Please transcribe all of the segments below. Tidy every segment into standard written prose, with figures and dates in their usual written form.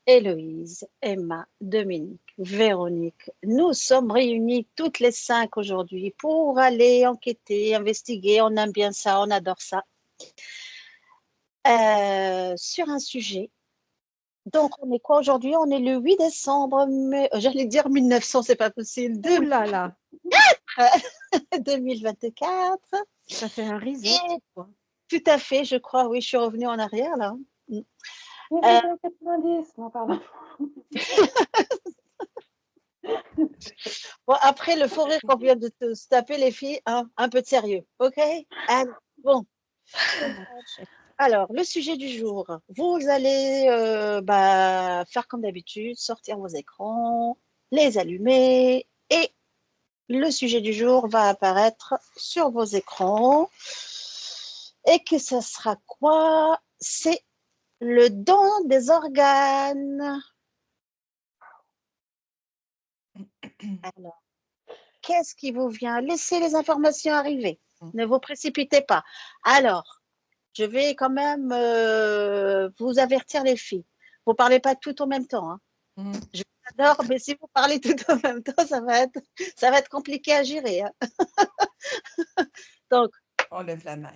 Héloïse, Emma, Dominique, Véronique, nous sommes réunis toutes les cinq aujourd'hui pour aller enquêter, investiguer. On aime bien ça, on adore ça. Sur un sujet. Donc, on est quoi aujourd'hui? On est le 8 décembre, mais j'allais dire 1900, c'est pas possible, Ouh là là, 2024. ça fait un reset, Et quoi. tout à fait, je crois, oui, je suis revenue en arrière là. Euh, 1890, non, pardon. bon, après le faux rire qu'on vient de se taper, les filles, hein, un peu de sérieux, ok? Allez, bon. Alors, le sujet du jour, vous allez faire comme d'habitude, sortir vos écrans, les allumer et le sujet du jour va apparaître sur vos écrans. Et que ce sera quoi? C'est le don des organes. Alors, qu'est-ce qui vous vient? Laissez les informations arriver. Ne vous précipitez pas. Alors, je vais quand même vous avertir les filles. Vous ne parlez pas tout en même temps. Hein. Je vous adore, mais si vous parlez tout en même temps, ça va être compliqué à gérer. Hein. Donc, on lève la main.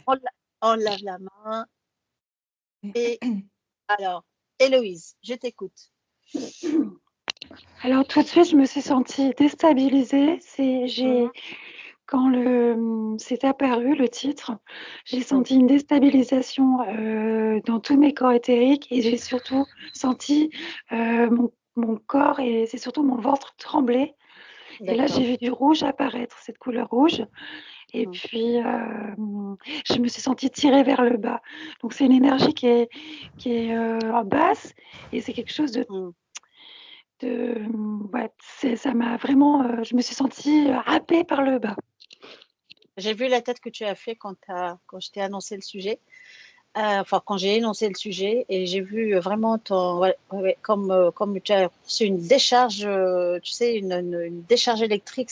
On lève la main. Et alors, Héloïse, je t'écoute. Alors tout de suite, je me suis sentie déstabilisée. Quand c'est apparu le titre, j'ai senti une déstabilisation dans tous mes corps éthériques et j'ai surtout senti mon corps et c'est surtout mon ventre trembler. Et là, j'ai vu du rouge apparaître, cette couleur rouge. Et puis, je me suis sentie tirée vers le bas. Donc, c'est une énergie qui est basse et c'est quelque chose ça m'a vraiment, je me suis sentie happée par le bas. J'ai vu la tête que tu as fait quand je t'ai annoncé le sujet. Quand j'ai énoncé le sujet et j'ai vu vraiment comme tu as reçu une décharge, tu sais, une décharge électrique,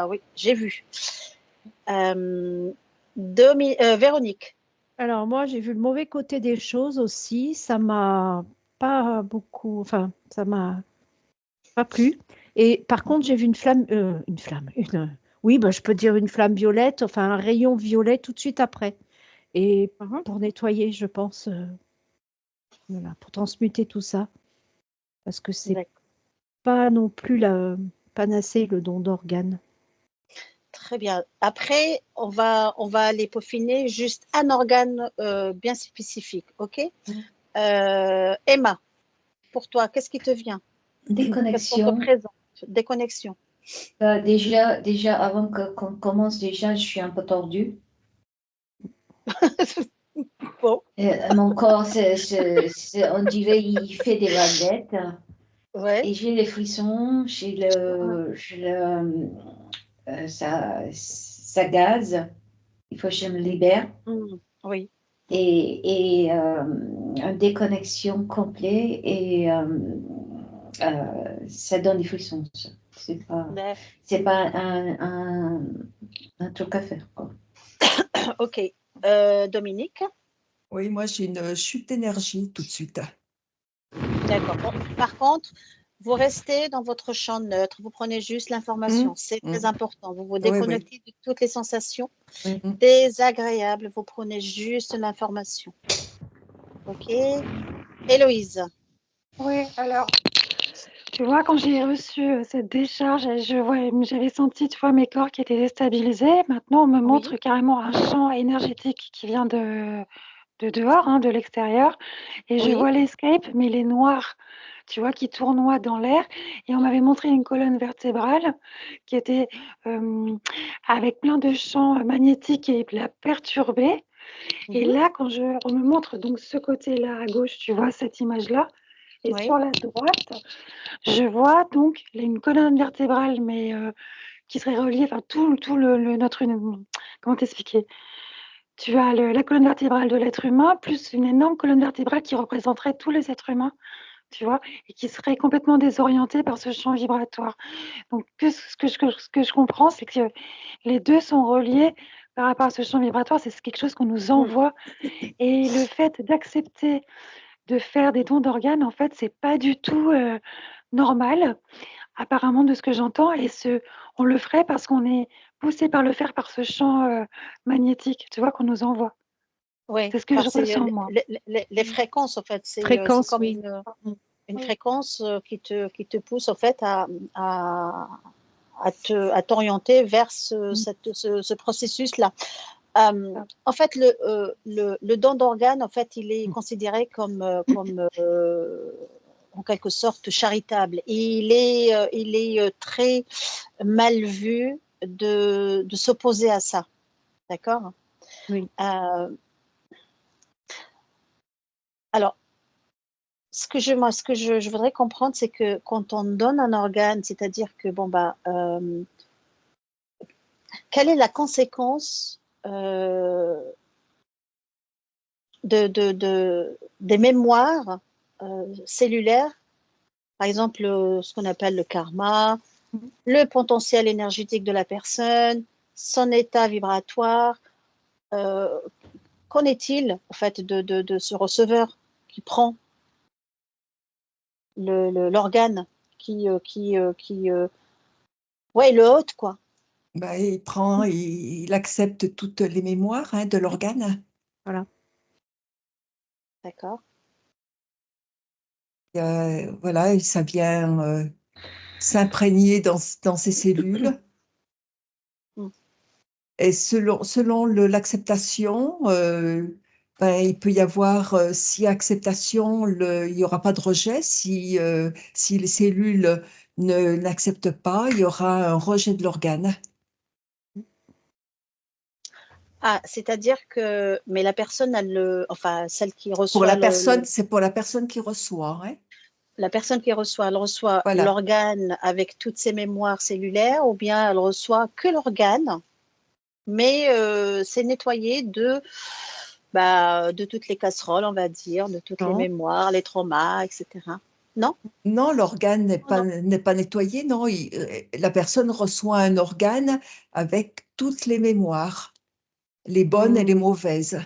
oui, j'ai vu. Véronique. Alors moi, j'ai vu le mauvais côté des choses aussi. Ça m'a pas beaucoup, enfin, ça m'a pas plu. Et par contre, j'ai vu oui, je peux dire une flamme violette, enfin un rayon violet tout de suite après. Et pour nettoyer, je pense, voilà, pour transmuter tout ça, parce que c'est pas non plus la panacée, le don d'organes. Très bien. Après, on va aller peaufiner juste un organe bien spécifique, ok? Emma, pour toi, qu'est-ce qui te vient? Qu'est-ce qu'on te présente? Déconnexion. Déjà, avant qu'on commence, déjà, je suis un peu tordue. Bon. Mon corps, on dirait il fait des vaguelettes. Ouais. Et j'ai les frissons, ça gaze. Il faut que je me libère. Oui. Et une déconnexion complète et ça donne des frissons. C'est pas un truc à faire, quoi. Ok. Dominique? Oui, moi j'ai une chute d'énergie tout de suite. D'accord. Bon, par contre, vous restez dans votre champ neutre, vous prenez juste l'information. C'est très important. Vous vous déconnectez de toutes les sensations désagréables. Vous prenez juste l'information. Ok. Héloïse? Oui, alors, tu vois, quand j'ai reçu cette décharge, j'avais senti, tu vois, mes corps qui étaient déstabilisés. Maintenant, on me montre carrément un champ énergétique qui vient de dehors, hein, de l'extérieur. Et je vois l'escape, mais il est noir, tu vois, qui tournoie dans l'air. Et on m'avait montré une colonne vertébrale qui était avec plein de champs magnétiques et la perturbée. Et là, quand on me montre donc ce côté-là à gauche, tu vois cette image-là, et sur la droite, je vois donc une colonne vertébrale, mais qui serait reliée, enfin tout comment t'expliquer? Tu as la colonne vertébrale de l'être humain, plus une énorme colonne vertébrale qui représenterait tous les êtres humains, tu vois, et qui serait complètement désorientée par ce champ vibratoire. Donc, ce que je comprends, c'est que les deux sont reliés par rapport à ce champ vibratoire, c'est quelque chose qu'on nous envoie. Et le fait d'accepter de faire des dons d'organes, en fait, c'est pas du tout normal, apparemment, de ce que j'entends. Et on le ferait parce qu'on est poussé par le faire par ce champ magnétique, tu vois, qu'on nous envoie. Oui, C'est ce que je ressens, moi. les fréquences, en fait, c'est Fréquence, comme oui. une fréquence qui te pousse, en fait, à t'orienter vers ce processus-là. En fait, le don d'organes, en fait, il est considéré comme en quelque sorte charitable. Et il est très mal vu de s'opposer à ça. D'accord? Oui. Alors, ce que je voudrais comprendre, c'est que quand on donne un organe, c'est-à-dire que, bon, quelle est la conséquence des mémoires cellulaires, par exemple, ce qu'on appelle le karma, le potentiel énergétique de la personne, son état vibratoire. Qu'en est-il, en fait, de ce receveur qui prend l'organe, ouais, le hôte, quoi. Bah, il accepte toutes les mémoires de l'organe. Voilà. D'accord. Voilà, et ça vient s'imprégner dans ces cellules. Et selon l'acceptation, il peut y avoir, si acceptation, il n'y aura pas de rejet. Si les cellules n'acceptent pas, il y aura un rejet de l'organe. Ah, c'est-à-dire que, mais la personne, enfin, celle qui reçoit C'est pour la personne qui reçoit. La personne qui reçoit, elle reçoit Voilà. l'organe avec toutes ses mémoires cellulaires, ou bien elle reçoit que l'organe, mais c'est nettoyé de toutes les casseroles, on va dire, de toutes les mémoires, les traumas, etc. Non? Non, l'organe n'est pas nettoyé, non. La personne reçoit un organe avec toutes les mémoires, les bonnes et les mauvaises.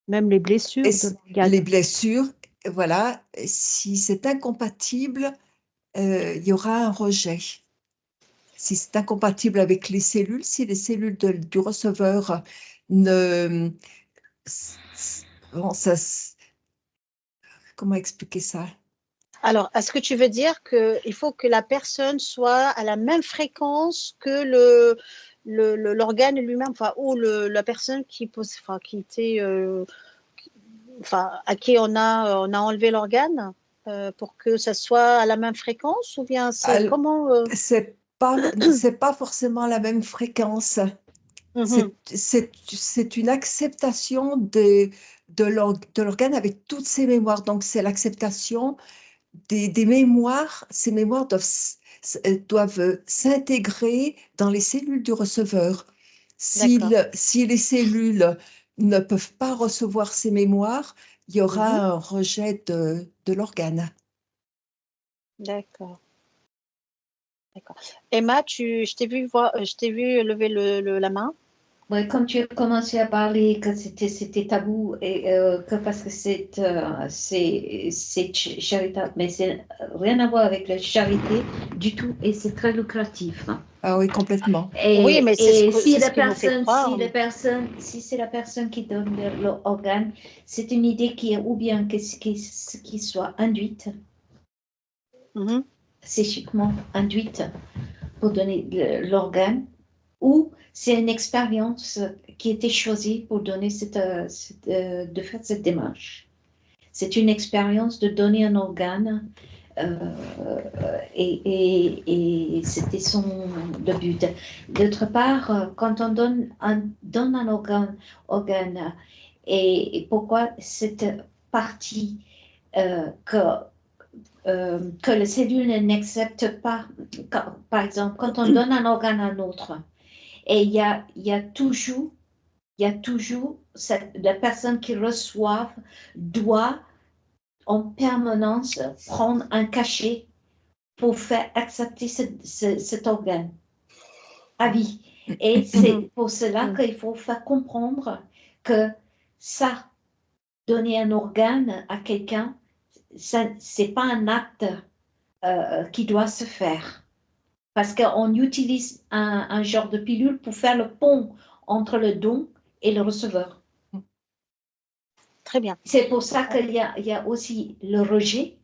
Même les blessures Et de l'organe. les blessures, voilà, si c'est incompatible, il y aura un rejet. Si c'est incompatible avec les cellules, si les cellules du receveur ne... Bon, comment expliquer ça? Alors, est-ce que tu veux dire qu'il faut que la personne soit à la même fréquence que l'organe lui-même, enfin, ou la personne à qui on a enlevé l'organe pour que ça soit à la même fréquence, ou bien c'est comment c'est pas forcément la même fréquence. C'est une acceptation de l'organe avec toutes ses mémoires. Donc, c'est l'acceptation des mémoires. Ces mémoires doivent s'intégrer dans les cellules du receveur. Si les cellules ne peuvent pas recevoir ces mémoires, il y aura un rejet de l'organe. D'accord. Emma, je t'ai vu lever la main. Oui, comme tu as commencé à parler que c'était tabou et que parce que c'est charitable, mais c'est rien à voir avec la charité du tout et c'est très lucratif. Ah oui, complètement. Oui, mais c'est si ce qui nous fait croire. Si c'est la personne qui donne l'organe, c'est une idée qui est ou bien qui soit induite, psychiquement induite pour donner l'organe, ou c'est une expérience qui était choisie pour donner de faire cette démarche. C'est une expérience de donner un organe et c'était le but. D'autre part, quand on donne un organe et pourquoi cette partie que les cellules n'acceptent pas, par exemple, quand on donne un organe à un autre, et il y a toujours la personne qui reçoit doit en permanence prendre un cachet pour faire accepter cet organe à vie. Et c'est pour cela qu'il faut faire comprendre que ça, donner un organe à quelqu'un, c'est pas un acte qui doit se faire. Parce qu'on utilise un genre de pilule pour faire le pont entre le don et le receveur. Très bien. C'est pour ça qu'il y a aussi le rejet.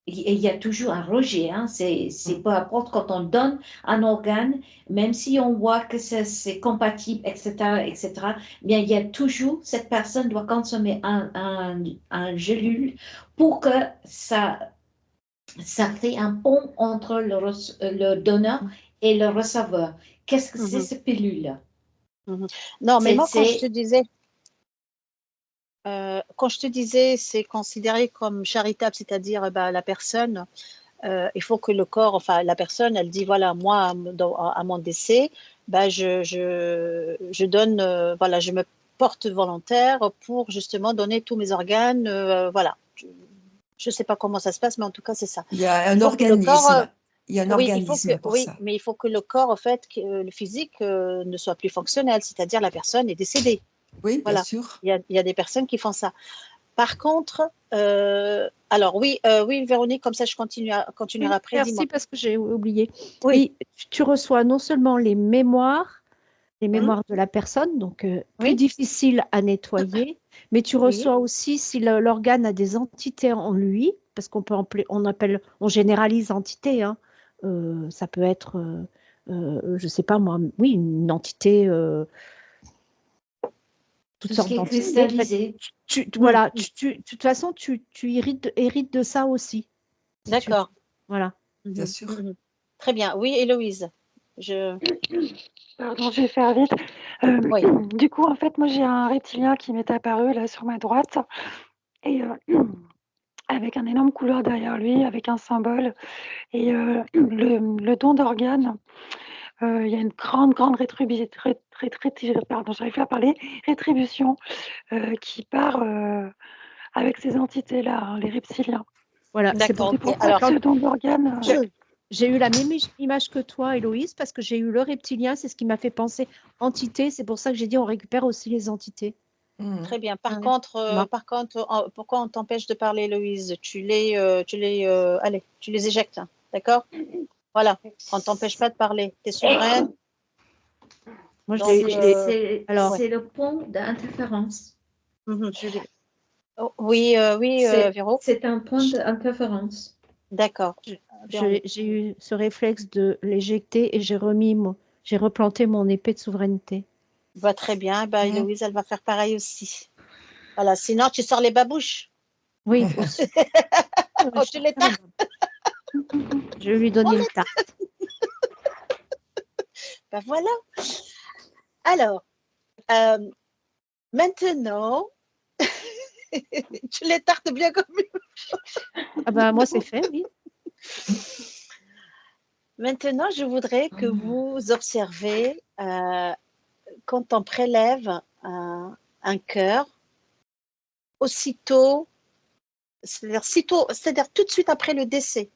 Et il y a toujours un rejet. Hein. C'est peu importe quand on donne un organe, même si on voit que c'est compatible, etc., bien, il y a toujours, cette personne doit consommer un gelule pour que ça fait un pont entre le donneur et le receveur. Qu'est-ce que c'est cette pilule-là? Non, mais moi, quand je te disais, c'est considéré comme charitable, c'est-à-dire la personne, il faut que le corps, enfin la personne, elle dit voilà, moi à mon décès, je donne, voilà, je me porte volontaire pour justement donner tous mes organes, voilà. Je ne sais pas comment ça se passe, mais en tout cas c'est ça. Il y a un organisme. Il y a un oui, organisme pour ça. mais il faut que le corps, en fait, le physique ne soit plus fonctionnel, c'est-à-dire la personne est décédée. Oui, voilà. bien sûr. Il y a des personnes qui font ça. Par contre, alors oui, Véronique, comme ça je continuerai après. Merci parce que j'ai oublié. Oui, tu reçois non seulement les mémoires de la personne, donc plus difficile à nettoyer, mais tu reçois aussi si l'organe a des entités en lui, parce on généralise entité, hein. Ça peut être, je sais pas moi, oui, une entité. Tout ce qui est cristallisé. Voilà, de toute façon, tu hérites de ça aussi. D'accord. Voilà. Bien sûr. Très bien. Oui, Héloïse. Pardon, je vais faire vite. Du coup, en fait, moi, j'ai un reptilien qui m'est apparu là sur ma droite et avec un énorme couloir derrière lui, avec un symbole. Et le don d'organes, il y a une grande rétribution, pardon, j'arrive pas à parler, rétribution qui part avec ces entités-là, hein, les reptiliens. Voilà, c'est pour ça que ce don d'organes. J'ai eu la même image que toi, Héloïse, parce que j'ai eu le reptilien, c'est ce qui m'a fait penser entité. C'est pour ça que j'ai dit on récupère aussi les entités. Très bien. Par contre, pourquoi on t'empêche de parler, Héloïse? Tu les éjectes, hein, d'accord? Voilà, on ne t'empêche pas de parler. Tu es souveraine. Moi, c'est le pont d'interférence. Oui, Véro. C'est un point d'interférence. D'accord. J'ai eu ce réflexe de l'éjecter et j'ai replanté mon épée de souveraineté. Très bien. Héloïse, elle va faire pareil aussi. Voilà. Sinon, tu sors les babouches. Oui, aussi. Tu les tartes. Je vais lui donner une tarte. Voilà. Alors, maintenant, tu les tartes bien comme moi, c'est fait, oui. Maintenant, je voudrais que vous observez quand on prélève un cœur, aussitôt, c'est-à-dire tout de suite après le décès.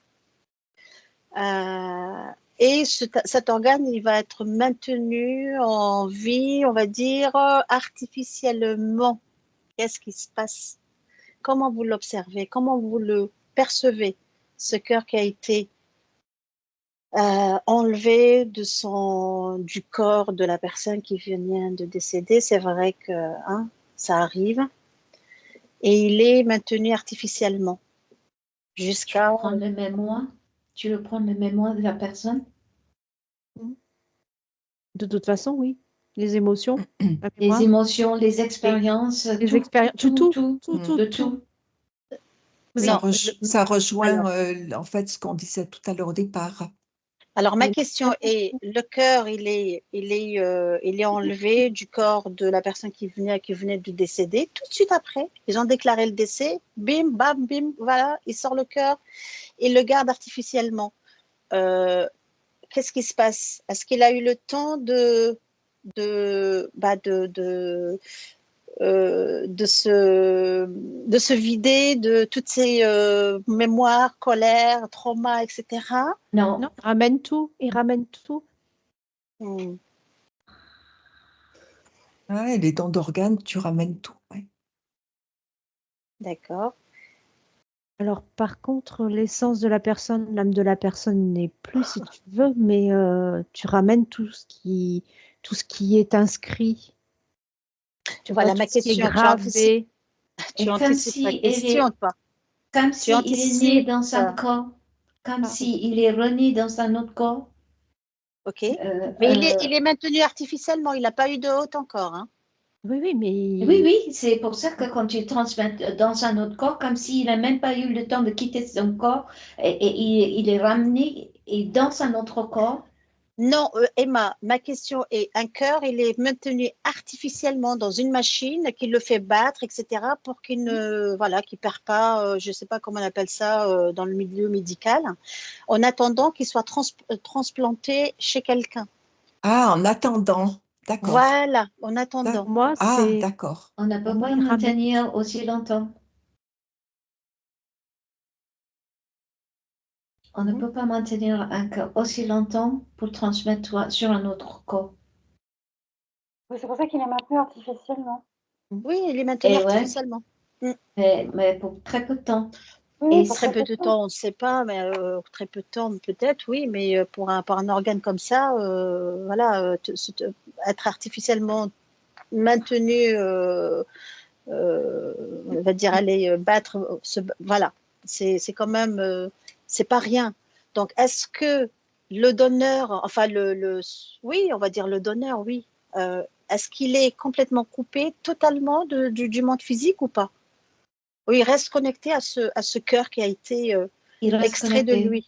Et cet organe, il va être maintenu en vie, on va dire, artificiellement. Qu'est-ce qui se passe? Comment vous l'observez? Comment vous le percevez, ce cœur qui a été enlevé du corps de la personne qui vient de décéder? C'est vrai que ça arrive. Et il est maintenu artificiellement. Jusqu'à... Tu le prends le mémoire de la personne? De toute façon, oui. Les émotions. Les émotions, les expériences, tout. Ça rejoint en fait ce qu'on disait tout à l'heure au départ. Alors ma question est, le cœur, il est enlevé du corps de la personne qui venait de décéder. Tout de suite après, ils ont déclaré le décès. Bim, bam, bim, voilà, il sort le cœur et le garde artificiellement. Qu'est-ce qui se passe? Est-ce qu'il a eu le temps de se vider de toutes ces mémoires, colères, traumas, etc. Non. Il ramène tout. Les dons d'organes, tu ramènes tout. Ouais. D'accord. Alors, par contre, l'essence de la personne, l'âme de la personne n'est plus, si tu veux, mais tu ramènes tout ce qui est inscrit. Tu vois, Voilà tout ma ce qui est question. gravé. Tu Et anticipes ma question, toi. comme Tu si il est né anticipes. dans un corps, comme Ah, si il est rené dans un autre corps. OK. Euh, Mais euh, il est maintenu artificiellement. Il n'a pas eu de hôte encore. Hein. oui, oui, mais oui, oui, c'est pour ça que quand tu transmets dans un autre corps, comme s'il n'a même pas eu le temps de quitter son corps, et il est ramené et dans un autre corps. Non, Emma, ma question est un cœur, il est maintenu artificiellement dans une machine qui le fait battre, etc., pour qu'il ne, voilà, qu'il perd pas, je ne sais pas comment on appelle ça dans le milieu médical, en attendant qu'il soit transplanté chez quelqu'un. Ah, en attendant. D'accord. Voilà, en attendant. pour moi, Ah, c'est d'accord. On ne pour peut moi, pas il le ramène. maintenir aussi longtemps. On ne Mhm. peut pas maintenir un corps aussi longtemps pour transmettre sur un autre corps. Oui, c'est pour ça qu'il est maintenu artificiellement. Oui, il est maintenu Et ouais, artificiellement. Mm. mais pour très peu de temps. Oui, Et pour Très très peu peu de de temps. temps, on ne sait pas, mais très peu de temps, peut-être, oui, mais pour un organe comme ça, voilà, être artificiellement maintenu, on va dire, aller battre, voilà, c'est quand même, c'est pas rien. Donc, est-ce que le donneur, enfin, oui, on va dire le donneur, oui, est-ce qu'il est complètement coupé totalement du monde physique ou pas? Oui, il reste connecté à ce cœur qui a été il reste extrait de connecté. lui.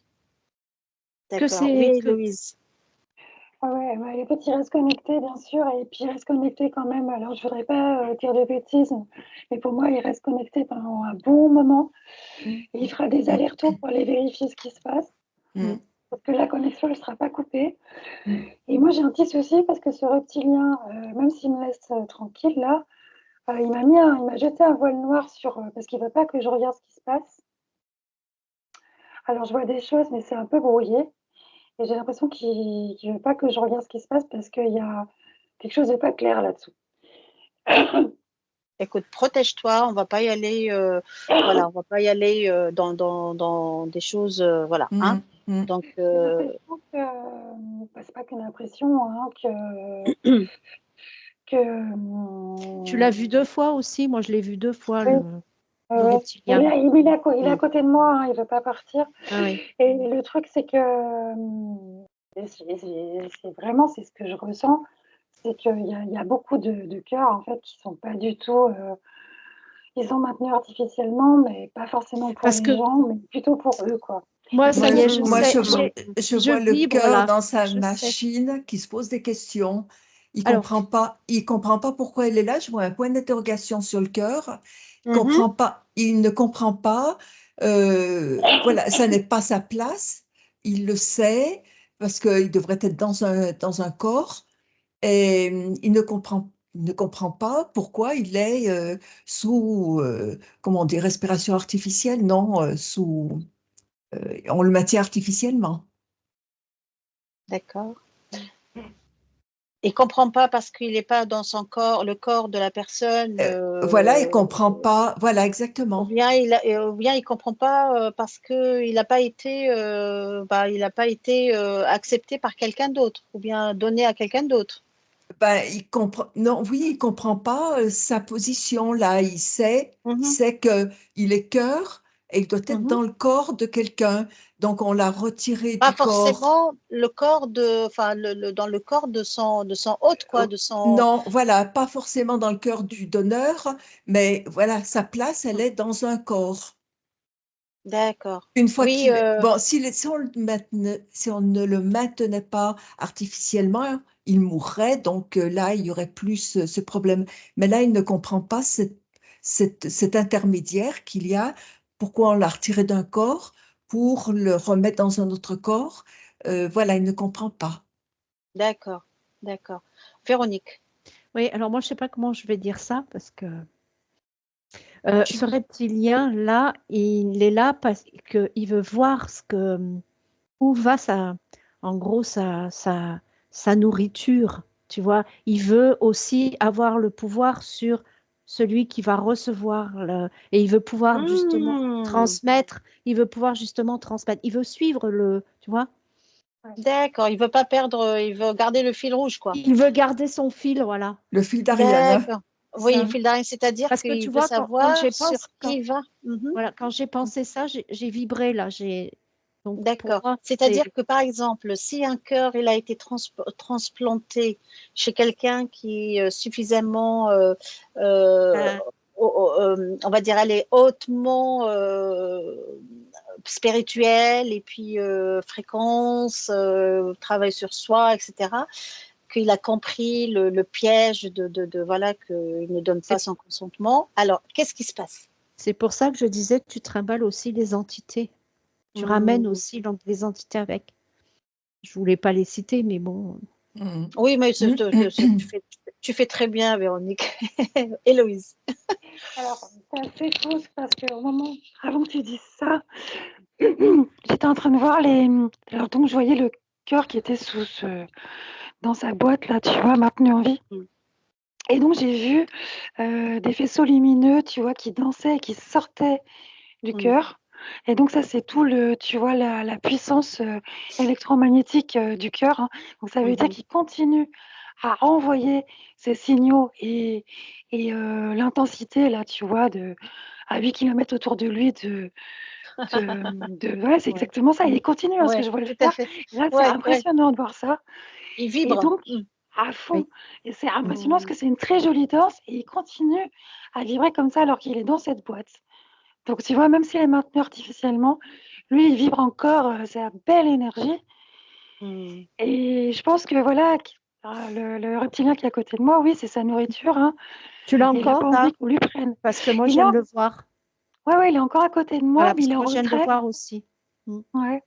Que D'accord. c'est Oui, que Louise. Ah ouais, les petits restent connectés, bien sûr, et puis ils restent connectés quand même. Alors, je voudrais pas dire de bêtises, mais pour moi, il reste connecté pendant un bon moment. Et il fera des allers-retours pour aller vérifier ce qui se passe, Mm. parce que la connexion, elle ne sera pas coupée. Mm. Et moi, j'ai un petit souci parce que ce reptilien, même s'il me laisse tranquille là, il m'a jeté un voile noir sur, parce qu'il veut pas que je regarde ce qui se passe. Alors, je vois des choses, mais c'est un peu brouillé. Et j'ai l'impression qu'il ne veut pas que je regarde ce qui se passe parce qu'il y a quelque chose de pas clair là-dessous. Écoute, protège-toi. On va pas y aller. Voilà, on va pas y aller dans des choses. Voilà. Hein. Mm. Mm. Donc, J'ai l'impression que, c'est pas qu'une impression, hein, tu l'as vu 2 fois aussi. Moi, je l'ai vu 2 fois oui, le ouais. reptilien. Il est à côté de moi, hein, il veut pas partir. Ah oui. Et le truc, c'est que c'est vraiment c'est ce que je ressens, c'est qu'il y a beaucoup de cœurs en fait qui sont pas du tout. Ils sont maintenus artificiellement, mais pas forcément pour Parce les que gens, mais plutôt pour eux, quoi. moi, ça y est, je Moi, sais, je je vois le vibre cœur là. dans sa Je sais. machine qui se pose des questions. Alors, Il comprend pas pourquoi il est là. Je vois un point d'interrogation sur le cœur. mhm. Il ne comprend pas. Voilà, ça n'est pas sa place. Il le sait parce qu'il devrait être dans un corps et il ne comprend pas pourquoi il est sous, comment on dit, respiration artificielle, non, on le maintient artificiellement. D'accord. Il comprend pas parce qu'il n'est pas dans son corps, le corps de la personne. Voilà, il comprend pas. Voilà, exactement. Ou bien il comprend pas parce que il n'a pas été, il n'a pas été accepté par quelqu'un d'autre, ou bien donné à quelqu'un d'autre. Ben, il comprend. Non, oui, il comprend pas sa position là. Il Mhm, sait que il est cœur et il doit être mhm. dans le corps de quelqu'un. Donc on l'a retiré Pas du corps. forcément le corps enfin dans le corps de son hôte, quoi, Euh, de son. Non, voilà, pas forcément dans le cœur du donneur, mais voilà, sa place, elle est dans un corps. D'accord. Une fois Oui, qu'il... Bon, si on ne le maintenait pas artificiellement, il mourrait, donc là, il y aurait plus ce problème. Mais là, il ne comprend pas cet intermédiaire qu'il y a, pourquoi on l'a retiré d'un corps pour le remettre dans un autre corps. Voilà, il ne comprend pas. d'accord, d'accord. Véronique. oui, alors moi, je sais pas comment je vais dire ça parce que ce reptilien-là, il est là parce qu'il veut voir où va en gros, sa nourriture. Tu vois, il veut aussi avoir le pouvoir sur celui qui va recevoir et il veut pouvoir justement transmettre, il veut pouvoir justement transmettre, il veut suivre tu vois. D'accord, il veut pas perdre, il veut garder le fil rouge, quoi. Il veut garder son fil, voilà. Le fil d'Ariane. D'accord. Oui, le fil d'Ariane, c'est-à-dire Parce que qu'il tu veut vois, savoir sur qui il va. Voilà, quand j'ai pensé ça, j'ai vibré là. Donc pour D'accord. moi, C'est-à-dire que, par exemple, si un cœur il a été transplanté chez quelqu'un qui est suffisamment, on va dire, elle est hautement spirituelle et puis fréquence, travail sur soi, etc., qu'il a compris le piège voilà, qu'il ne donne pas son consentement. Alors, qu'est-ce qui se passe? C'est pour ça que je disais que tu trimbales aussi les entités. Tu ramènes aussi les entités avec. Je voulais pas les citer, mais bon. Oui, mais tu fais très bien, Véronique. Héloïse. Alors, c'est assez faux parce qu'au moment, avant que tu dises ça, j'étais en train de voir Alors, donc, je voyais le cœur qui était dans sa boîte, là, tu vois, maintenu en vie. Et donc, j'ai vu des faisceaux lumineux, tu vois, qui dansaient et qui sortaient du cœur. Et donc, ça, c'est tout tu vois, la puissance électromagnétique du cœur. Hein. Donc, ça veut dire qu'il continue à envoyer ces signaux et l'intensité, là, tu vois, à 8 km autour de lui ouais, c'est exactement ça. Il continue, parce que je vois le faire. Là, c'est impressionnant de voir ça. Il vibre. Et donc, à fond. Et c'est impressionnant parce que c'est une très jolie danse et il continue à vibrer comme ça alors qu'il est dans cette boîte. Donc, tu vois, même s'il est maintenu artificiellement, lui, il vibre encore, c'est la belle énergie. Et je pense que voilà, le reptilien qui est à côté de moi, oui, c'est sa nourriture. Hein. Tu l'as Et il n'a encore pas là? envie qu'on lui prenne. Parce que moi, je viens de le voir. Ouais, il est encore à côté de moi, Voilà, mais parce il est que en moi, je viens de le retrait. voir aussi. Ouais.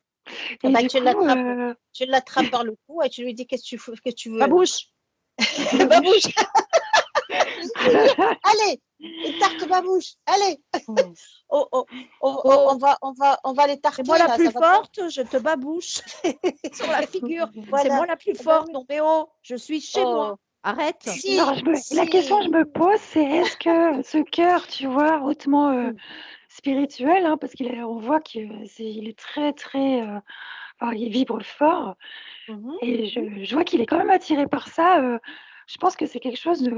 Et Et bah, du coup, tu l'attrapes par le cou et tu lui dis qu'est-ce que tu veux. Ma bouche. Ma bouche. Allez, une tarte ma bouche. Allez. On va les tarter. C'est moi la là, plus ça va forte, je te babouche sur la figure. Voilà. C'est moi la plus forte. Non, mais oh, je suis chez moi. Arrête. Si, Alors, la question que je me pose, c'est est-ce que ce cœur, tu vois, hautement spirituel, hein, parce on voit qu'il est très, très, il vibre fort, et je vois qu'il est quand même attiré par ça. Je pense que c'est quelque chose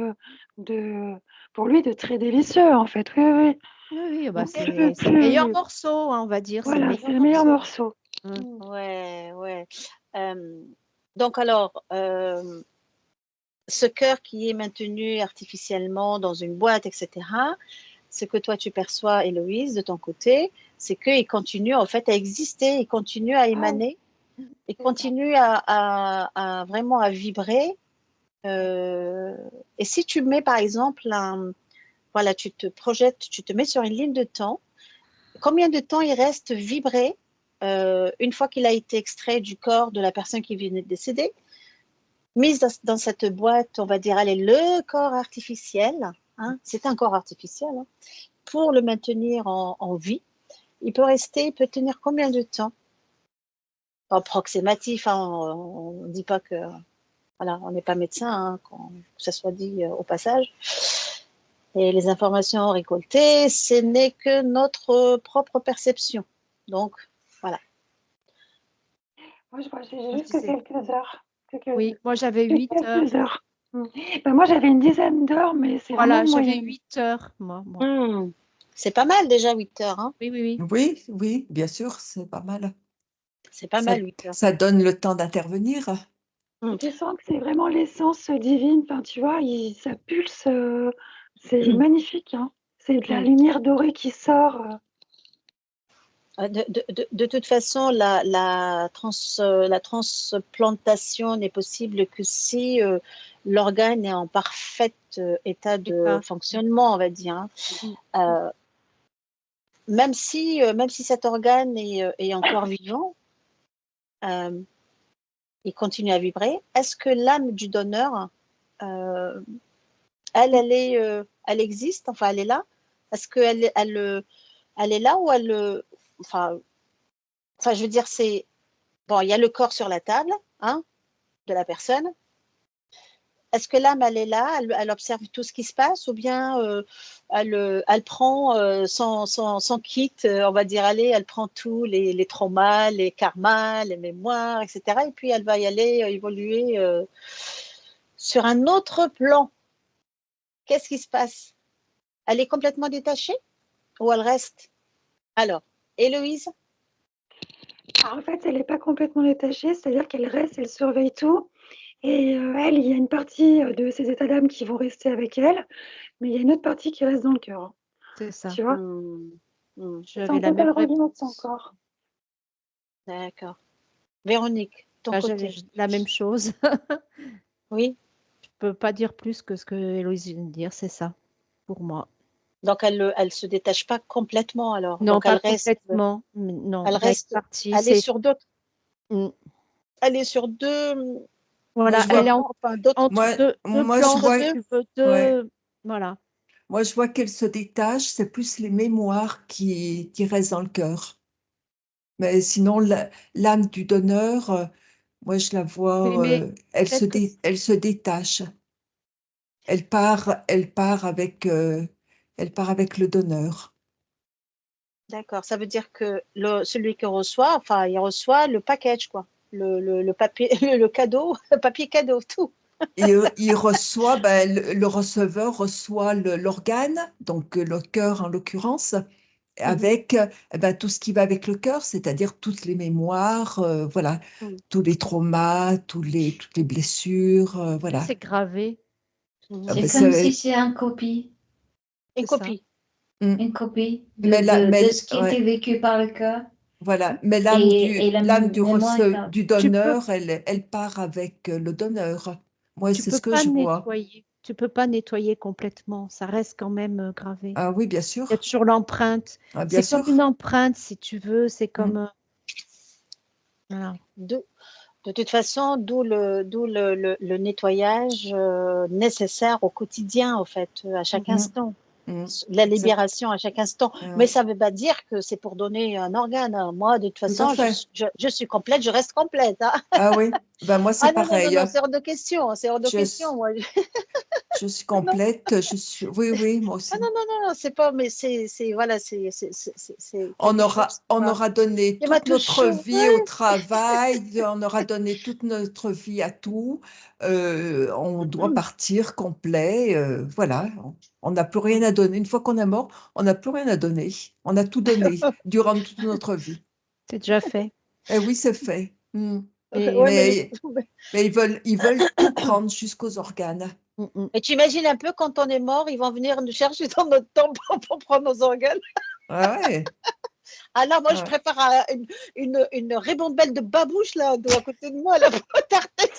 pour lui de très délicieux, en fait. Oui, oui. Oui, bah, Donc, c'est le meilleur morceau, hein, on va dire. Voilà, c'est le meilleur morceau. Ouais. Donc alors, ce cœur qui est maintenu artificiellement dans une boîte, etc., ce que toi tu perçois, Héloïse, de ton côté, c'est qu'il continue en fait à exister, il continue à émaner, il continue à vraiment à vibrer. Et si tu mets par exemple, voilà, tu te projettes, tu te mets sur une ligne de temps, combien de temps il reste vibrer une fois qu'il a été extrait du corps de la personne qui vient de décéder, mise dans cette boîte, on va dire, allez, le corps artificiel, hein, c'est un corps artificiel, hein, pour le maintenir en vie, il peut tenir combien de temps? Approximatif, hein, on ne dit pas que, voilà, on n'est pas médecin, hein, que ça soit dit au passage. Et les informations récoltées, ce n'est que notre propre perception. Donc, voilà. Moi, j'ai juste que quelques heures. Oui, moi j'avais 8 heures. Ben, moi, j'avais une dizaine d'heures, mais c'est voilà, vraiment j'avais moyen. 8 heures, moi. C'est pas mal déjà 8 heures. Hein. Oui, bien sûr, c'est pas mal. C'est pas mal 8 heures. Ça donne le temps d'intervenir. Tu sens que c'est vraiment l'essence divine. Enfin, tu vois, ça pulse. C'est magnifique. Hein. C'est de la lumière dorée qui sort. De toute façon, la transplantation n'est possible que si l'organe est en parfait état de fonctionnement, on va dire. Hein. Même si cet organe est encore vivant, il continue à vibrer. Est-ce que l'âme du donneur, elle existe, enfin, elle est là? Est-ce qu'elle elle est là ou enfin, je veux dire, bon, il y a le corps sur la table, hein, de la personne. est-ce que l'âme, elle est là, elle observe tout ce qui se passe, ou bien elle prend son kit, on va dire, allez, elle prend tous les traumas, les karmas, les mémoires, etc. Et puis elle va y aller évoluer sur un autre plan. Qu'est-ce qui se passe? Elle est complètement détachée ou elle reste? Alors, Héloïse? Alors, en fait, elle n'est pas complètement détachée, c'est-à-dire qu'elle reste, elle surveille tout. Et elle, il y a une partie de ces états d'âme qui vont rester avec elle, mais il y a une autre partie qui reste dans le cœur. C'est ça. Tu vois? C'est en J'avais la totale même reliance réponse. encore. D'accord. Véronique, ton J'avais côté? la même chose. Oui. Je peux pas dire plus que ce que Héloïse vient de dire, c'est ça, pour moi. Donc, elle se détache pas complètement alors. Non, Donc, pas complètement. Non, elle il y a une reste, partie, elle est c'est... sur d'autres, Mm. elle est sur deux, Moi, Voilà, je elle est vois, enfin, d'autres, entre deux moi, je plans, entre vois, si deux. tu veux, ouais, Voilà. moi, je vois qu'elle se détache, c'est plus les mémoires qui restent dans le cœur. Mais sinon, l'âme du donneur, moi, je la Oui, vois, mais peut-être que... elle se détache. Elle part avec le donneur. D'accord. Ça veut dire que celui qui reçoit, enfin, il reçoit le package, quoi. Le papier, le cadeau, le papier cadeau, tout. Et il reçoit, ben, le receveur reçoit l'organe, donc le cœur en l'occurrence, avec ben, tout ce qui va avec le cœur, c'est-à-dire toutes les mémoires, voilà, Mm. tous les traumas, toutes les blessures, voilà. c'est gravé, Ah, C'est ben, comme si c'est une copie. Une c'est ça. copie. Une copie mais de ce qui ouais, était vécu par le cœur. voilà, mais Et la l'âme mémoire est là. du Tu peux, donneur, elle part avec le donneur. Moi, tu c'est peux ce que pas je vois. nettoyer. Tu peux pas nettoyer complètement. Ça reste quand même gravé. Ah oui, bien Il y a sûr. toujours l'empreinte. Ah, bien C'est comme une sûr. empreinte, si tu veux. C'est comme... Mm. voilà. De toute façon, d'où le nettoyage nécessaire au quotidien, en fait, à chaque Mm. instant. Mm. La Exact. libération à chaque instant. Ah, Mais ouais. ça ne veut pas dire que c'est pour donner un organe, hein. Moi, de toute Tout à façon, fait. je suis complète, je reste complète, hein. Ah oui, ben moi c'est Ah non, non, non, pareil. non, c'est hors de question, c'est hors de question. Je, Moi. je suis complète, oui, oui, moi Ah aussi. non, non, non, non, c'est pas, mais voilà, c'est quelque chose On aura donné qui m'a toute notre touchée. vie au travail, on aura donné toute notre vie à tout. On doit partir complet, voilà. On n'a plus rien à donner. Une fois qu'on est mort, on n'a plus rien à donner. On a tout donné durant toute notre vie. C'est déjà fait. Et oui, c'est fait. Et, Ouais, Mais, mais ils veulent tout prendre jusqu'aux organes. mais tu imagines un peu quand on est mort, ils vont venir nous chercher dans notre tombe pour prendre nos organes. Ah ouais. Ah là, moi, je Ah ouais. préfère une ribambelle de babouches là, à côté de moi, là, pour tarter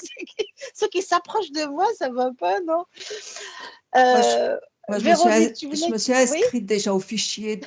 ceux qui s'approchent de moi, ça va pas, non? Moi, Véronique, tu je voulais. me suis Oui? inscrite déjà au fichier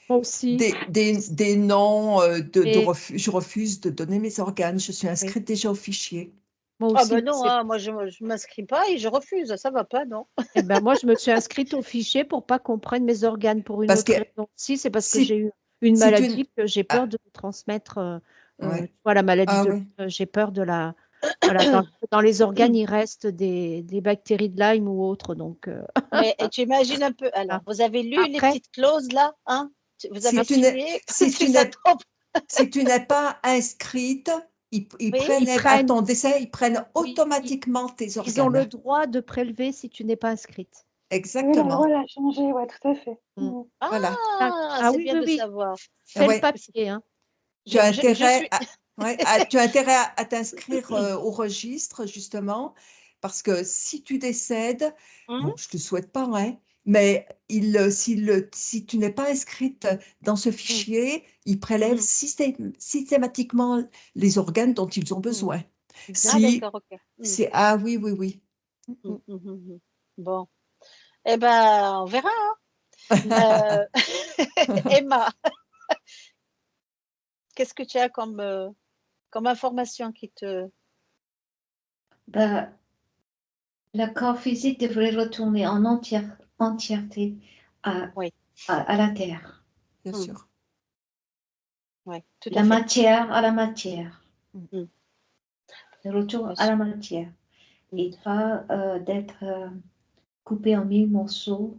moi aussi. des noms Et, je refuse de donner mes organes. Je suis oui, inscrite déjà au fichier. moi Ah aussi. ben non, hein, moi, je ne m'inscris pas et je refuse, ça va pas, non? Eh ben, moi, je me suis inscrite au fichier pour pas qu'on prenne mes organes pour une Parce que autre raison. Si, c'est parce que si, j'ai eu une si tu... maladie que j'ai peur Ah, de transmettre. ouais. Tu vois, la maladie Ah de oui. j'ai peur de la. Voilà, dans les organes, il reste des bactéries de Lyme ou autres. Donc, Mais et tu imagines un peu, alors, voilà. vous avez lu les Après, petites clauses là, hein? Vous avez Si tu n'es signé si si tu ça n'es tombe. si tu n'es pas inscrite, ils Oui? prennent ils à prennent, ton décès, ils prennent oui, automatiquement tes ils ont le organes. droit de prélever si tu n'es pas inscrite. Oui, la loi Exactement. l'a changé, ouais, tout à fait. Mm. Voilà. Ah, Ah c'est oui, bien oui, de oui. savoir. Ah Fais le ouais. papier, hein. Tu as Je intérêt suis. à, ouais, tu as intérêt à t'inscrire au registre, justement, parce que si tu décèdes, Hein? bon, je ne te souhaite pas, hein, mais si tu n'es pas inscrite dans ce Mm, fichier, ils prélèvent mhm, systématiquement les organes dont ils ont mm. besoin. Ah, Exactement. Si, d'accord, ok. Mm, ah oui, oui, oui. mm, mm, mm. Bon, eh ben, on verra, hein. Emma, qu'est-ce que tu as comme information qui te. Ben, le corps physique devrait retourner en entièreté à, Oui, à la terre. Bien mm, sûr. oui, tout à La fait. matière à la matière. Mm, Le retour bien à sûr. la matière. et pas d'être coupé en 1000 morceaux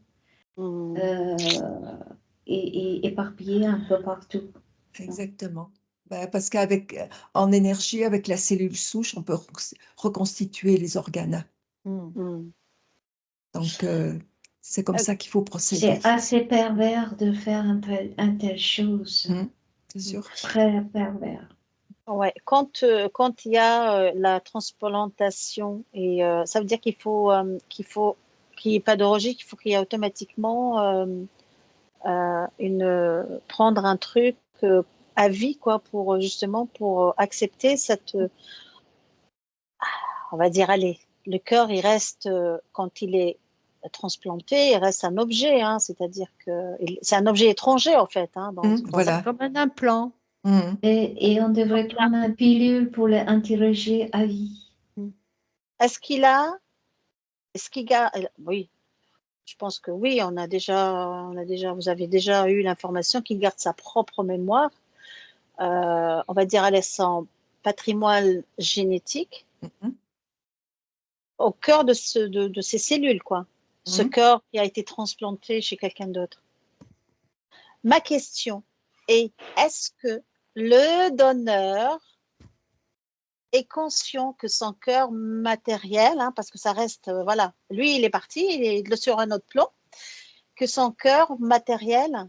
et éparpillé un peu partout. Exactement. Parce en énergie, avec la cellule souche, on peut reconstituer les organes. Donc, c'est comme ça qu'il faut procéder. C'est assez pervers de faire un telle chose. C'est sûr. Très pervers. Ouais, quand il y a la transplantation, et ça veut dire qu'il n'y ait pas de rejet, qu'il faut qu'il y ait automatiquement prendre un truc à vie, quoi, pour justement pour accepter cette, on va dire, allez, le cœur, il reste, quand il est transplanté, il reste un objet, hein, c'est-à-dire que c'est un objet étranger, en fait. Hein, voilà. Comme un implant. Et on devrait prendre une pilule pour l'interroger à vie. Est-ce qu'il garde, oui, je pense que oui, vous avez déjà eu l'information qu'il garde sa propre mémoire, on va dire, elle est son patrimoine génétique au cœur de ces cellules, quoi. Ce cœur qui a été transplanté chez quelqu'un d'autre. Ma question est, est-ce que le donneur est conscient que son cœur matériel, hein, parce que ça reste, voilà, lui, il est parti, il est sur un autre plan, que son cœur matériel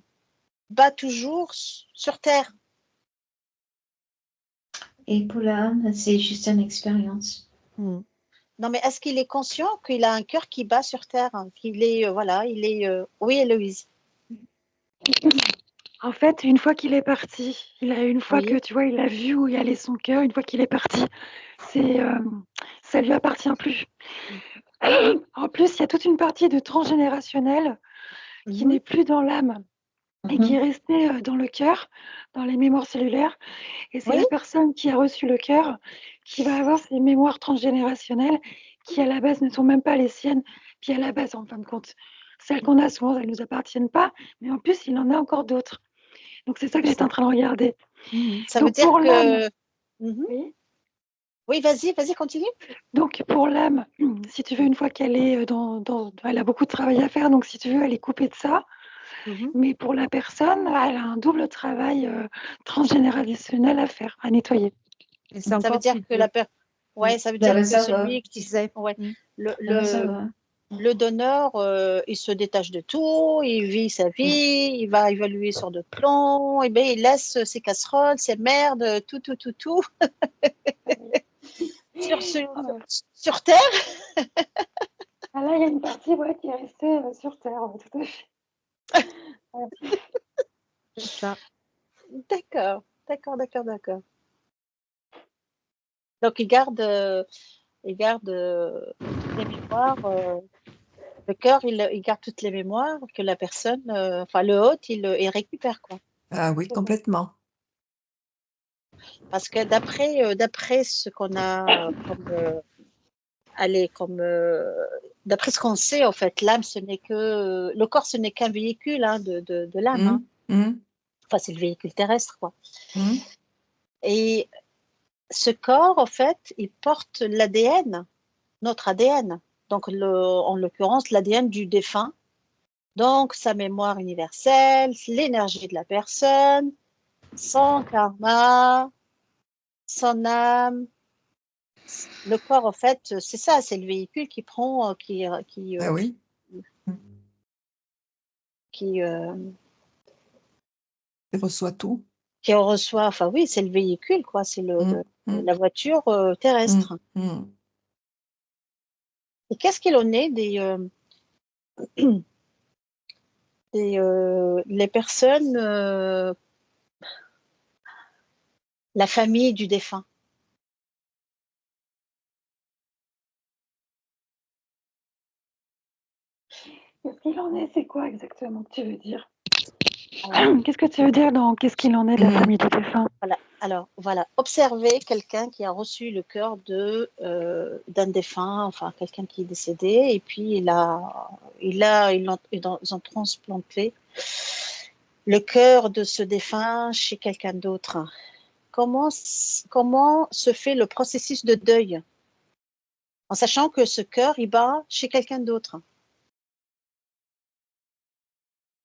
bat toujours sur Terre. Et pour l'âme, c'est juste une expérience. Non, mais est-ce qu'il est conscient qu'il a un cœur qui bat sur Terre, hein, qu'il est, voilà, il est... Oui, Héloïse. En fait, une fois qu'il est parti, une fois que tu vois, il a vu où y allait son cœur, une fois qu'il est parti, ça lui appartient plus. En plus, il y a toute une partie de transgénérationnel qui n'est plus dans l'âme et qui est restée dans le cœur, dans les mémoires cellulaires. Et c'est la personne qui a reçu le cœur qui va avoir ces mémoires transgénérationnelles qui, à la base, ne sont même pas les siennes. Puis, à la base, en fin de compte, celles qu'on a souvent, elles ne nous appartiennent pas. Mais en plus, il en a encore d'autres. Donc, c'est ça que j'étais en train de regarder. Ça Donc, veut dire pour que... l'âme, oui, vas-y, continue. Donc, pour l'âme, si tu veux, une fois qu'elle est elle a beaucoup de travail à faire, donc si tu veux, elle est coupée de ça. Mais pour la personne, elle a un double travail transgénérationnel à faire, à nettoyer. Et ça veut dire que ça veut dire que celui qui disait, le donneur, il se détache de tout, il vit sa vie, il va évoluer sur d'autres plans, et bien il laisse ses casseroles, ses merdes, tout. sur Terre. Ah là, il y a une partie qui est restée sur Terre, tout à fait. C'est ça. D'accord. Donc il garde les mémoires. Le cœur, il garde toutes les mémoires que la personne, le hôte, il récupère, quoi. Ah oui, complètement. Parce que d'après ce qu'on a d'après ce qu'on sait, en fait, l'âme, le corps, ce n'est qu'un véhicule, hein, de l'âme. Enfin, c'est le véhicule terrestre, quoi. Et ce corps, en fait, il porte l'ADN, notre ADN. Donc, en l'occurrence, l'ADN du défunt. Donc, sa mémoire universelle, l'énergie de la personne, son karma, son âme. Le corps, en fait, c'est ça, c'est le véhicule qui prend, Ah oui. qui reçoit tout. Qui reçoit, enfin oui, c'est le véhicule, quoi, c'est la voiture terrestre. Et qu'est-ce qu'il en est les personnes, la famille du défunt? Qu'est-ce qu'il en est? C'est quoi exactement que tu veux dire? Qu'est-ce que tu veux dire dans qu'est-ce qu'il en est de la famille du défunt? Voilà, observer quelqu'un qui a reçu le cœur d'un défunt, enfin quelqu'un qui est décédé, et puis ils ont transplanté le cœur de ce défunt chez quelqu'un d'autre. Comment se fait le processus de deuil? en sachant que ce cœur, il bat chez quelqu'un d'autre.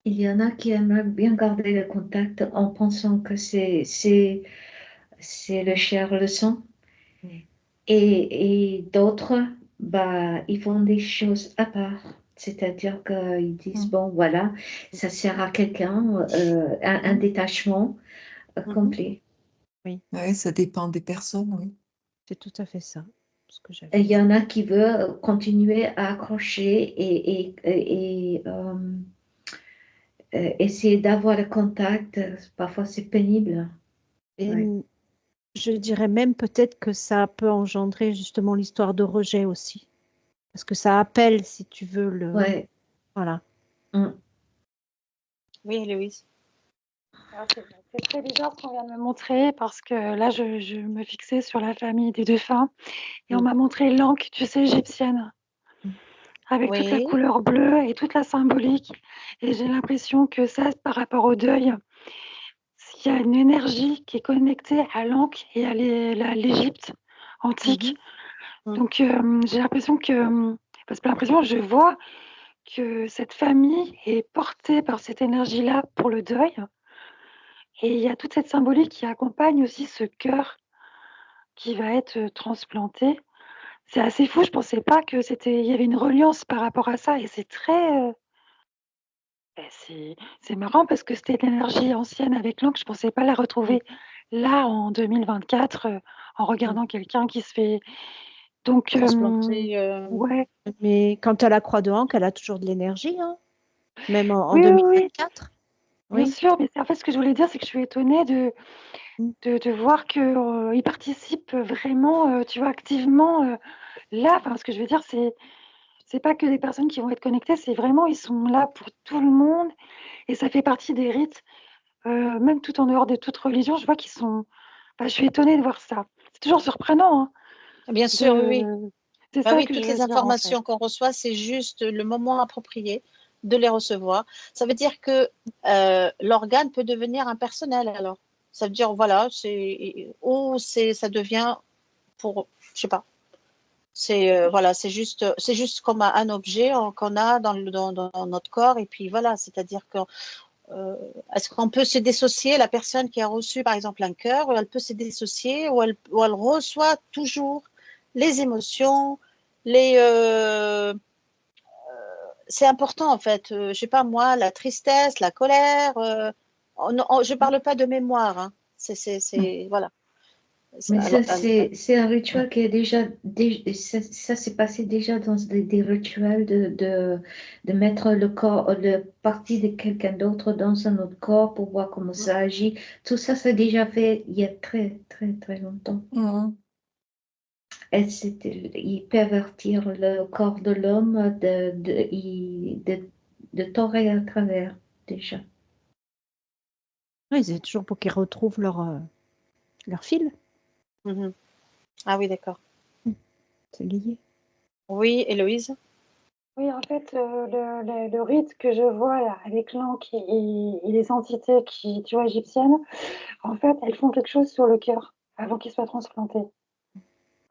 Il y en a qui aimeraient bien garder le contact en pensant que c'est le chair, le sang. Et d'autres, ils font des choses à part. C'est-à-dire qu'ils disent, bon, voilà, ça sert à quelqu'un, un détachement complet. Oui, Ouais, ça dépend des personnes, oui. c'est tout à fait ça. Ce que Et j'avais il y dit. en a qui veulent continuer à accrocher et essayer d'avoir le contact. Parfois, c'est pénible. Et Ouais. je dirais même peut-être que ça peut engendrer justement l'histoire de rejet aussi. Parce que ça appelle, si tu veux, Ouais. Voilà. Mm. Oui, Louise. Alors, c'est très bizarre ce qu'on vient de me montrer parce que là, je me fixais sur la famille des défunts et on m'a montré l'encre, tu sais, égyptienne, avec toute la Oui. couleur bleue et toute la symbolique. Et j'ai l'impression que ça, par rapport au deuil, il y a une énergie qui est connectée à l'encre et à l'Égypte antique. Donc, j'ai l'impression que, parce que l'impression, je vois que cette famille est portée par cette énergie-là pour le deuil. Et il y a toute cette symbolique qui accompagne aussi ce cœur qui va être transplanté. C'est assez fou, je ne pensais pas qu'il y avait une reliance par rapport à ça. Et c'est très. C'est marrant parce que c'était l'énergie ancienne avec l'encre, je ne pensais pas la retrouver là en 2024 en regardant quelqu'un qui se fait. Donc, Transplanté. ouais. Mais quand elle a la croix de Hank, elle a toujours de l'énergie, hein, même en Oui, oui, oui, 2024. bien Oui. sûr. Mais en fait, ce que je voulais dire, c'est que je suis étonnée de voir qu'il participe vraiment, tu vois, activement là. Enfin, ce que je veux dire, c'est pas que des personnes qui vont être connectées, c'est vraiment, ils sont là pour tout le monde et ça fait partie des rites, même tout en dehors de toute religion. Je vois qu'ils sont. Je suis étonnée de voir ça. C'est toujours surprenant, hein, Bien sûr, oui. C'est Bah ça oui, que je toutes veux les dire, en fait. informations qu'on reçoit, c'est juste le moment approprié de les recevoir. Ça veut dire que l'organe peut devenir impersonnel alors. Ça veut dire, voilà, ça devient pour, je sais pas. Voilà, c'est juste comme un objet qu'on a dans notre corps et puis voilà, c'est-à-dire que est-ce qu'on peut se dissocier, la personne qui a reçu par exemple un cœur, elle peut se dissocier ou elle reçoit toujours les émotions, c'est important en fait. Je sais pas moi, la tristesse, la colère. Je parle pas de mémoire. Hein. Voilà. Mais Alors, c'est un rituel qui est ça s'est passé déjà dans des rituels de mettre le partie de quelqu'un d'autre dans un autre corps pour voir comment ça agit. Tout ça, c'est déjà fait il y a très, très, très longtemps. Et il pervertir le corps de l'homme de tort et à travers, déjà. Oui, c'est toujours pour qu'ils retrouvent leur fil. Ah oui, d'accord. C'est lié. Oui, Héloïse. Oui, en fait, le rite que je vois là, avec l'encre et les entités tu vois, égyptiennes, en fait, elles font quelque chose sur le cœur avant qu'il soit transplanté.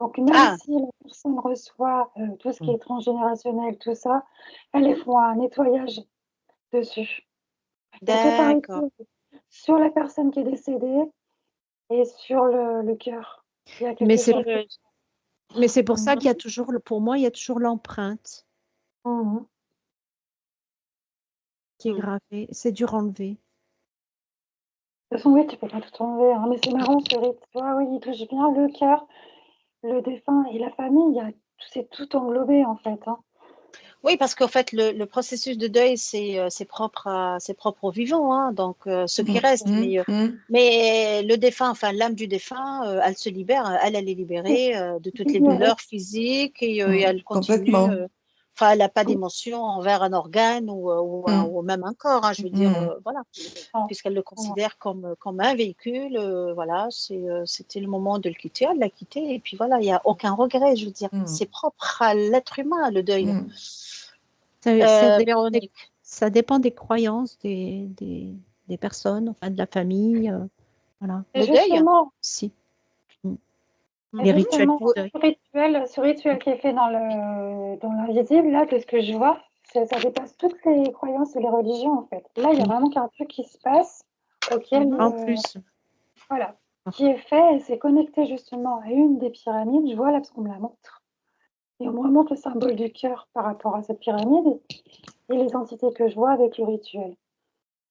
Donc, même si la personne reçoit tout ce qui est transgénérationnel, tout ça, elles font un nettoyage dessus. Il y a tout un D'accord. rituel sur la personne qui est décédée et sur le cœur. Il y a Mais quelque chose. c'est pour ça qu'il y a toujours, pour moi, il y a toujours l'empreinte qui est gravée. C'est dur à enlever. De toute façon, oui, tu peux pas tout enlever, hein, mais c'est marrant ce rite. Tu vois, oui, il touche bien le cœur, le défunt et la famille. C'est tout englobé en fait. Hein. Oui, parce qu'en fait, le processus de deuil, c'est propre aux vivants, hein, donc ce qui reste. Mais le défunt, enfin l'âme du défunt, elle se libère, elle est libérée de toutes les douleurs physiques et elle continue. Complètement. Enfin, elle n'a pas d'émotion envers un organe ou même un corps, hein, je veux dire, voilà, puisqu'elle le considère comme un véhicule. Voilà, c'était le moment de le quitter, elle l'a quitté et puis voilà, il n'y a aucun regret, je veux dire, c'est propre à l'être humain, le deuil. Véronique. Ça dépend des croyances des personnes, enfin de la famille. Voilà. Le deuil? Si. Les rituels. Justement, ce rituel qui est fait dans l'invisible, là, de ce que je vois, ça dépasse toutes les croyances et les religions, en fait. Là, il y a vraiment qu'un truc qui se passe auquel, En plus. voilà, qui est fait et c'est connecté justement à une des pyramides. Je vois là parce qu'on me la montre. Et on me remonte le symbole du cœur par rapport à cette pyramide et les entités que je vois avec le rituel.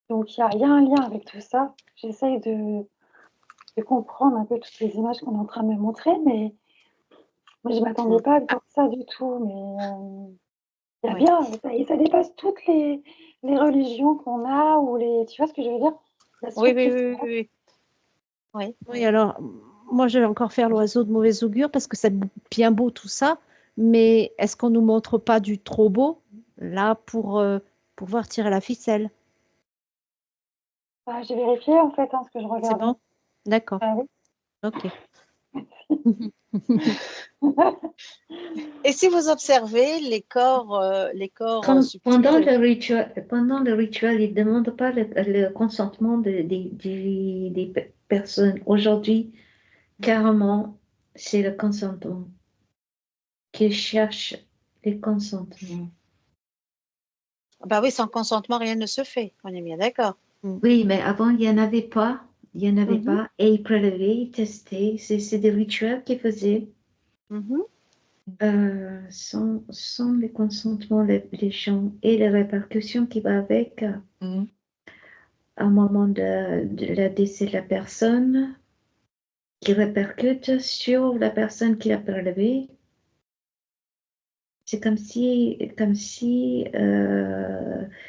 Donc, il y a un lien avec tout ça. J'essaye de comprendre un peu toutes les images qu'on est en train de me montrer, mais moi, je ne m'attendais pas à voir ça du tout. Mais il y a bien, et ça dépasse toutes les religions qu'on a, ou les. Tu vois ce que je veux dire? Oui, alors, moi, je vais encore faire l'oiseau de mauvais augure parce que c'est bien beau tout ça, mais est-ce qu'on ne nous montre pas du trop beau là pour pouvoir tirer la ficelle? J'ai vérifié en fait ce que je C'est regardais. bon? D'accord. Ah oui. Ok. Et si vous observez les corps Pendant subtils, le rituel, ils ne demandent pas le consentement des personnes. Aujourd'hui, carrément, c'est le consentement. Qu'ils cherchent le consentement. bah oui, sans consentement, rien ne se fait. On est bien d'accord. Oui, mais avant, il n'y en avait pas. Il n'y en avait pas. Et ils prélevaient, ils testaient. C'est des rituels qu'ils faisaient. Sans le consentement les gens et les répercussions qui vont avec à un moment de la décès de la personne qui répercute sur la personne qui l'a prélevé. C'est comme si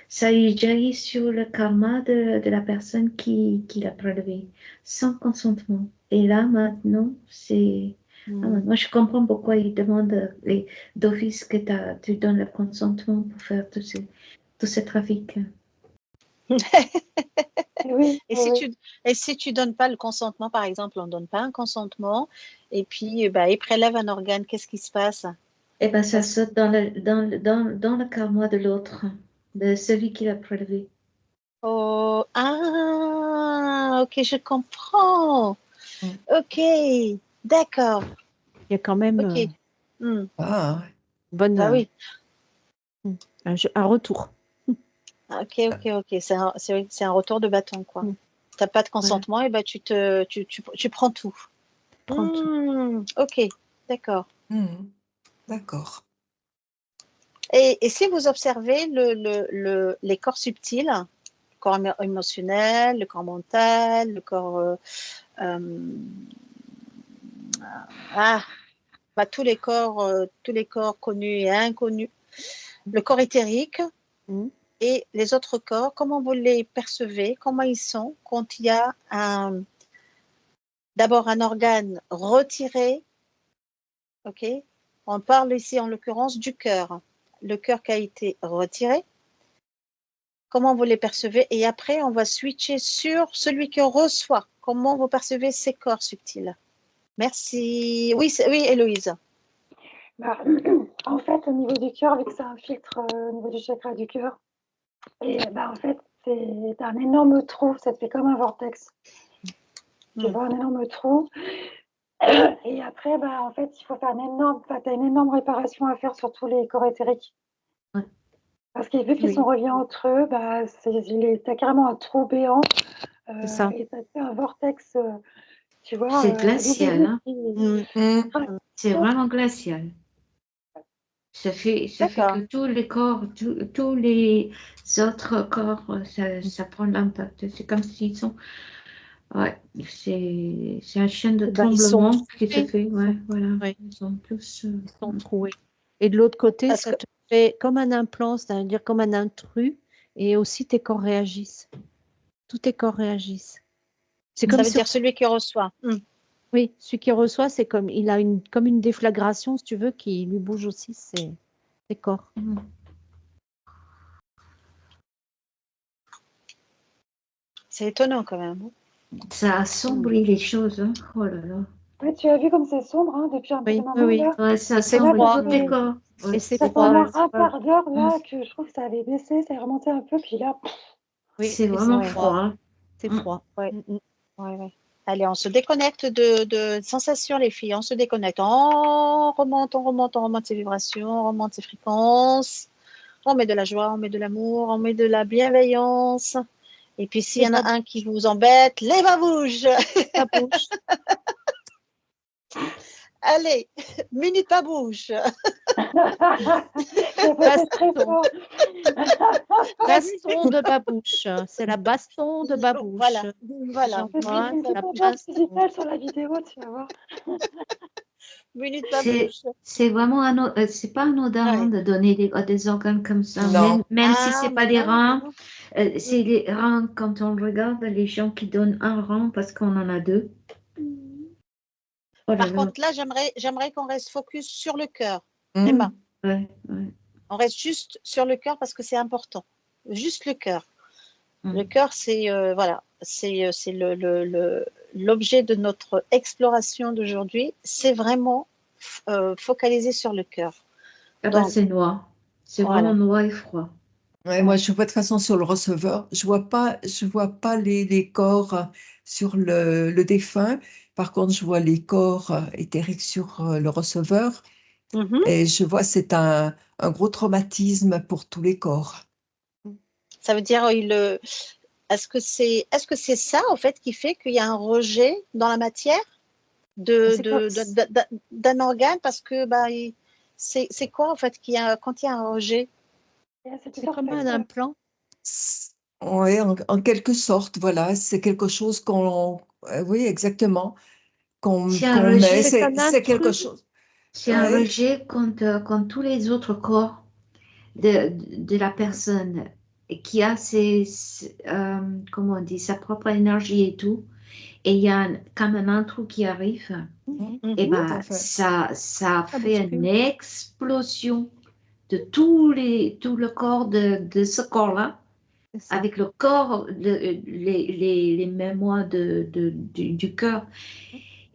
ça y jaillit sur le karma de la personne qui l'a prélevé sans consentement. Et là, maintenant, c'est... Moi, je comprends pourquoi ils demandent d'office que tu donnes le consentement pour faire tout ce trafic. Oui, Et si tu donnes pas le consentement, par exemple, on donne pas un consentement, et puis bah, il prélève un organe, qu'est-ce qui se passe? Eh bien, ça saute dans le karma de l'autre, de celui qui l'a prélevé. Oh, ok, je comprends. Ok, d'accord. Il y a quand même Ok. bonne, Bah oui. un retour. Ok. C'est un retour de bâton, quoi. T'as pas de consentement, et bah tu prends tout. Ok, d'accord. D'accord. Et si vous observez les corps subtils, le corps émotionnel, le corps mental, le corps tous les corps connus et inconnus, le corps éthérique et les autres corps, comment vous les percevez, comment ils sont quand il y a d'abord un organe retiré, ok? On parle ici en l'occurrence du cœur, le cœur qui a été retiré. Comment vous les percevez? Et après, on va switcher sur celui qui reçoit. Comment vous percevez ces corps subtils? Merci. Oui, Héloïse. En fait, au niveau du cœur, vu que c'est un filtre au niveau du chakra du cœur, et en fait, c'est un énorme trou, ça te fait comme un vortex. Tu vois, un énorme trou. Et après, en fait, il faut faire t'as une énorme réparation à faire sur tous les corps éthériques. Parce que vu qu'ils sont reliés entre eux, t'as carrément un trou béant. C'est ça. Et ça fait un vortex, tu vois. C'est glacial, c'est vraiment glacial. Ça fait que tous les corps, tous les autres corps, ça prend l'impact. C'est comme s'ils sont... Ouais, c'est un chaîne de tremblement qui se fait. Ouais, voilà. Ils sont tous... Ils sont troués. Et de l'autre côté, ça te fait comme un implant, c'est-à-dire comme un intrus, et aussi tes corps réagissent. Tous tes corps réagissent. C'est comme ça veut dire celui qui reçoit. Oui, celui qui reçoit, c'est comme il a comme une déflagration, si tu veux, qui lui bouge aussi ses corps. C'est étonnant quand même. Ça assombrit les choses. Hein. Oh là là. Oui, tu as vu comme c'est sombre depuis un petit moment. Oui. Là. Ouais, ça assombrit tous les corps. Et c'est ça fait froid. au moins un quart d'heure là que je trouve que ça avait baissé, ça est remonté un peu, puis là. C'est vraiment froid. C'est froid. Ouais. Allez, on se déconnecte de sensations, les filles. On se déconnecte. On remonte ses vibrations, on remonte ses fréquences. On met de la joie, on met de l'amour, on met de la bienveillance. Et puis, s'il y en a un qui vous embête, les babouches. Babouche. Allez, minute babouche. Baston de babouche. C'est la baston de babouche. Voilà. Sur la vidéo, tu vas voir. Minute babouche. C'est vraiment c'est pas anodin de donner des organes comme ça, même si c'est pas des reins. C'est les reins, quand on regarde les gens qui donnent un rein parce qu'on en a deux. Par contre, là, j'aimerais qu'on reste focus sur le cœur. Ouais. On reste juste sur le cœur parce que c'est important. Juste le cœur. Le cœur, c'est c'est l'objet de notre exploration d'aujourd'hui. C'est vraiment focalisé sur le cœur. C'est noir. C'est vraiment noir et froid. Ouais, moi, je vois de toute façon sur le receveur, je vois pas les corps sur le défunt. Par contre, je vois les corps éthériques sur le receveur. Et je vois c'est un gros traumatisme pour tous les corps. Ça veut dire, est-ce que c'est ça, en fait, qui fait qu'il y a un rejet dans la matière d'un organe? Parce que c'est quoi, en fait, quand il y a un rejet? C'est comme un implant. Oui, en quelque sorte, voilà, c'est quelque chose qu'on... oui, exactement. Qu'on met, c'est quelque chose. C'est un rejet quand tous les autres corps de la personne qui a comment on dit, sa propre énergie et tout, et il y a comme un intrus qui arrive, et ça fait une explosion de tout le corps de ce corps-là, avec le corps, les mémoires du cœur,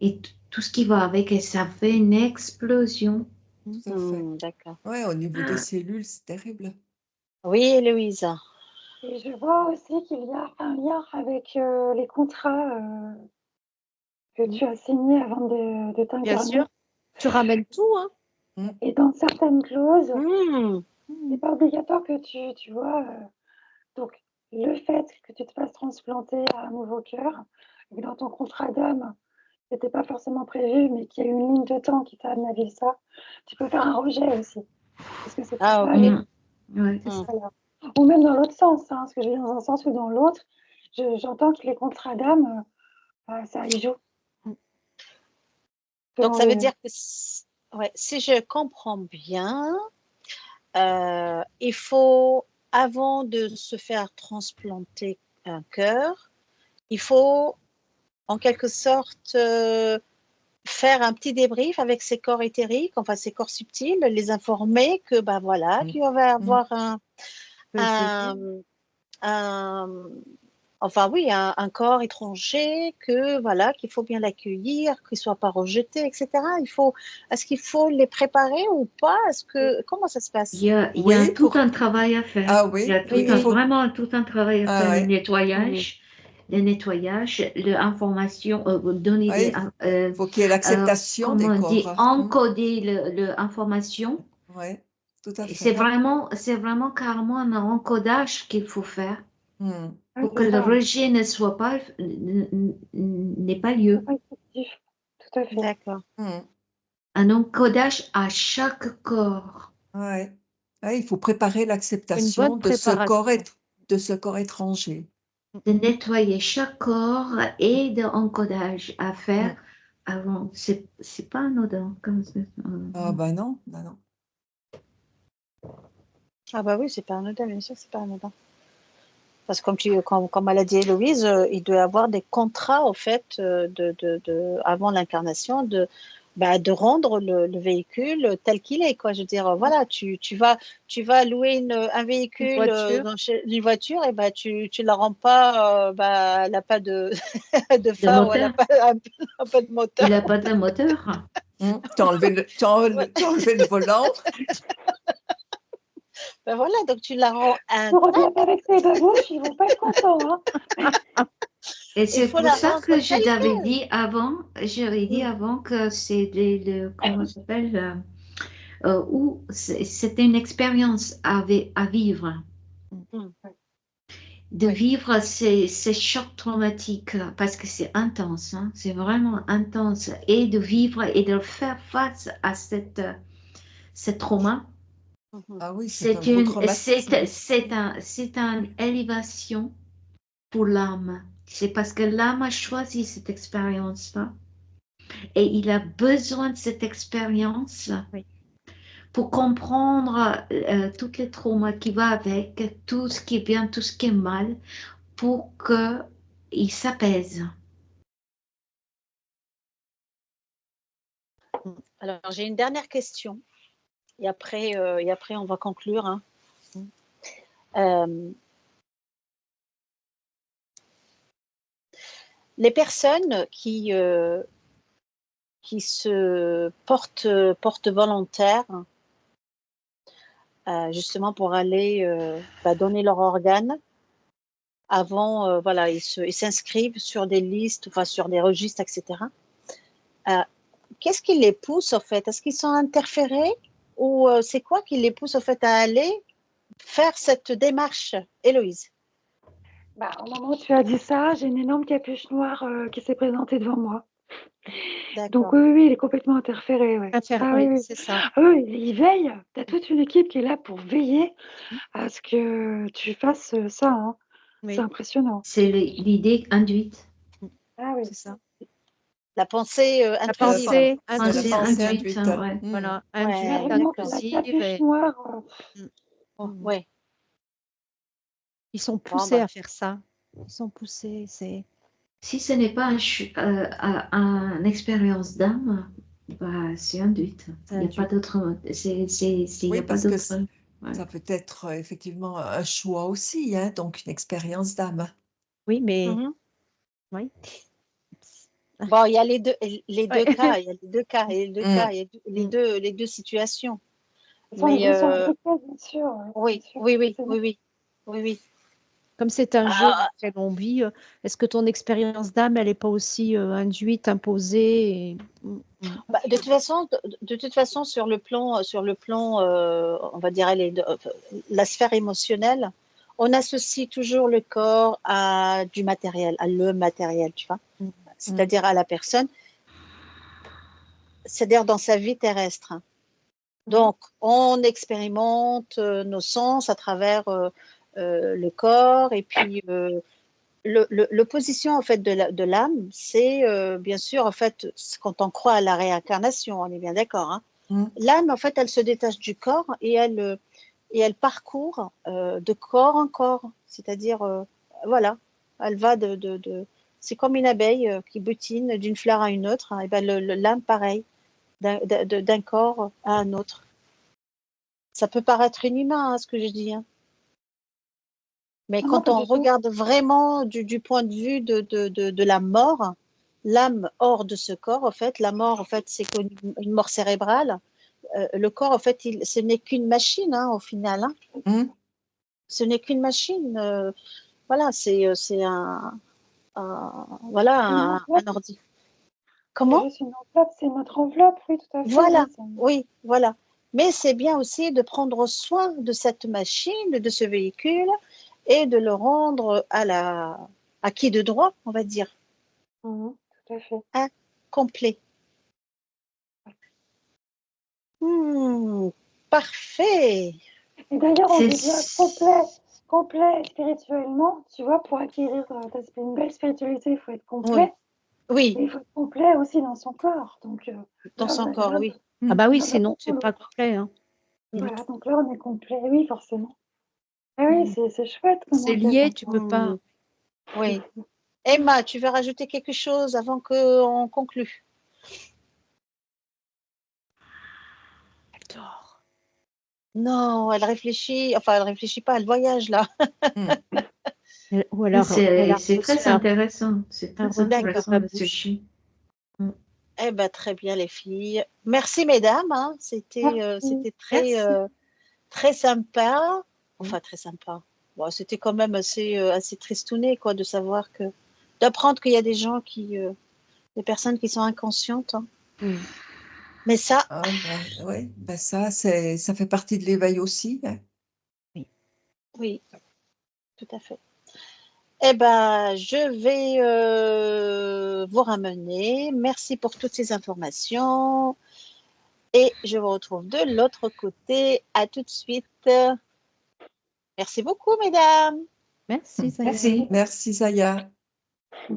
et tout ce qui va avec, et ça fait une explosion. Tout à fait. D'accord. Oui, au niveau des cellules, c'est terrible. Oui, Louise. Et je vois aussi qu'il y a un lien avec les contrats que tu as signés avant de t'incarner. Bien sûr. Tu ramènes tout, hein. Et dans certaines clauses, c'est pas obligatoire que tu vois. Donc, le fait que tu te fasses transplanter un nouveau cœur, et que dans ton contrat d'âme, c'était pas forcément prévu, mais qu'il y a une ligne de temps qui t'a amené à vivre ça, tu peux faire un rejet aussi. Parce que c'est pas ou même dans l'autre sens, hein, parce que je vais dans un sens ou dans l'autre, j'entends que les contrats d'âme, ça y joue. Donc, ça veut dire que si je comprends bien, il faut, avant de se faire transplanter un cœur, il faut en quelque sorte faire un petit débrief avec ces corps éthériques, enfin ces corps subtils, les informer que qu'il va y avoir un corps étranger, qu'il faut bien l'accueillir, qu'il ne soit pas rejeté, etc. Est-ce qu'il faut les préparer ou pas? Comment ça se passe? Il y a tout un travail à faire. Ah oui. Il y a vraiment tout un travail à faire. Le nettoyage, l'information, donner il faut qu'il y ait l'acceptation des corps. On dit encoder l'information. Oui, tout à fait. C'est vraiment carrément un encodage qu'il faut faire pour que le rejet n'ait pas lieu. Tout à fait. D'accord. Un encodage à chaque corps. Ouais, il faut préparer l'acceptation de ce corps étranger. De nettoyer chaque corps et de encodage à faire avant. C'est pas anodin comme ça. Ah bah non. Ah bah oui, c'est pas anodin, bien sûr, c'est pas anodin. Parce que comme elle a dit Héloïse, il doit y avoir des contrats, au fait, avant l'incarnation, de rendre le véhicule tel qu'il est, quoi. Je veux dire, voilà, tu vas louer un véhicule, une voiture, et tu la rends pas, elle n'a pas de phare, ou elle n'a pas un peu de moteur. Il n'a pas de moteur. Tu as enlevé le volant. Ben voilà, donc tu la rends Tu reviens avec tes babouches, ils vont pas être contents. Hein. Et Il c'est faut pour la ça rendre que je telle t'avais qu'elle. dit avant, j'avais dit avant que c'est comment ça s'appelle, où c'était une expérience à vivre. Mm. De Oui. vivre ces chocs traumatiques parce que c'est intense, hein, c'est vraiment intense. Et de vivre et de faire face à ce trauma, Mhm. Ah oui, c'est un gros traumatisme. c'est une élévation pour l'âme. C'est parce que l'âme a choisi cette expérience-là et il a besoin de cette expérience Oui. pour comprendre tous les traumas qui vont avec, tout ce qui est bien, tout ce qui est mal, pour qu'il s'apaise. Alors, j'ai une dernière question. Et après, on va conclure. Hein. Les personnes qui se portent volontaires, justement pour aller donner leur organe, avant, voilà, ils s'inscrivent sur des listes, enfin sur des registres, etc. Qu'est-ce qui les pousse, en fait? Est-ce qu'ils sont interférés ou c'est quoi qui les pousse, en fait, à aller faire cette démarche, Héloïse? Bah, au moment où tu as dit ça, j'ai une énorme capuche noire qui s'est présentée devant moi. Donc D'accord. oui, il est complètement interféré. Ouais. Ah Oui, oui, oui. c'est ça. Eux, ils veillent. Tu as toute une équipe qui est là pour veiller à ce que tu fasses ça. Hein. Oui. C'est impressionnant. C'est l'idée induite. Ah oui. C'est ça. La pensée La intrusive. pensée C'est la induite. pensée induite, induite. ouais. Voilà, Ouais, induite, Vraiment, d'accord. la intrusive. capuche noire. Ouais. Ils sont Bon, poussés à faire ça. Ils sont poussés. Si ce n'est pas une expérience d'âme, bah, c'est induite. Il n'y a pas d'autre. Il y Oui, a pas parce que d'autre. Ouais. ça peut être effectivement un choix aussi, hein, donc une expérience d'âme. Oui, mais Mhm. oui. Bon, il y a les deux Ouais. cas, il y a les deux cas, il y a les deux situations. Ce sont les Mais deux sont impliqués, bien sûr. oui, Bien sûr, oui, forcément. oui. Comme c'est un jeu Ah, dans lequel on vit, est-ce que ton expérience d'âme, elle n'est pas aussi induite, imposée de toute façon, sur le plan, on va dire, la sphère émotionnelle, on associe toujours le corps à du matériel, à le matériel, tu vois, c'est-à-dire à la personne, c'est-à-dire dans sa vie terrestre. Donc, on expérimente nos sens à travers le corps et puis l'opposition en fait de l'âme, c'est bien sûr en fait quand on croit à la réincarnation, on est bien d'accord. Hein. L'âme en fait, elle se détache du corps et elle parcourt de corps en corps, c'est-à-dire voilà, elle va c'est comme une abeille qui butine d'une fleur à une autre. Hein, et ben l'âme pareil, d'un corps à un autre. Ça peut paraître inhumain, hein, ce que je dis. Hein. Mais Non, quand pas on du tout. regarde vraiment du point de vue de la mort, l'âme hors de ce corps, en fait, la mort, en fait, c'est une mort cérébrale. Le corps, en fait, ce n'est qu'une machine, hein, au final. Hein. Ce n'est qu'une machine. Voilà, c'est voilà, un ordi. C'est Comment? juste une enveloppe, c'est notre enveloppe, oui, tout à fait. Voilà, Oui, oui, voilà. Mais c'est bien aussi de prendre soin de cette machine, de ce véhicule, et de le rendre à qui de droit, on va dire, tout à fait. complet. Parfait. Et d'ailleurs, on C'est dit bien complet spirituellement, tu vois, pour acquérir une belle spiritualité, il faut être complet. Oui, Et il faut être complet aussi dans son corps. Donc dans là, son corps, oui. Ah bah oui, là, sinon c'est pas complet. Hein. voilà, donc là, on est complet, oui, forcément. Ah oui, c'est chouette comme C'est enquête. lié, tu peux pas. Oui. Emma, tu veux rajouter quelque chose avant qu'on conclue? Elle dort. Non, elle réfléchit. Enfin, elle réfléchit pas, elle voyage là. Ou alors, elle a C'est reçu très intéressant. C'est un très retour de intéressant la de ce bouche. chi. Eh ben, très bien, les filles. Merci, mesdames. Hein. C'était très, Merci. très sympa. Enfin, très sympa. Bon, c'était quand même assez tristouné, quoi, de savoir que d'apprendre qu'il y a des gens des personnes qui sont inconscientes. Hein. Mais ça, ouais, ça fait partie de l'éveil aussi. Hein. oui, tout à fait. Eh ben, je vais vous ramener. Merci pour toutes ces informations. Et je vous retrouve de l'autre côté. À tout de suite. Merci beaucoup, mesdames. Merci, Zaya. Merci, Zaya.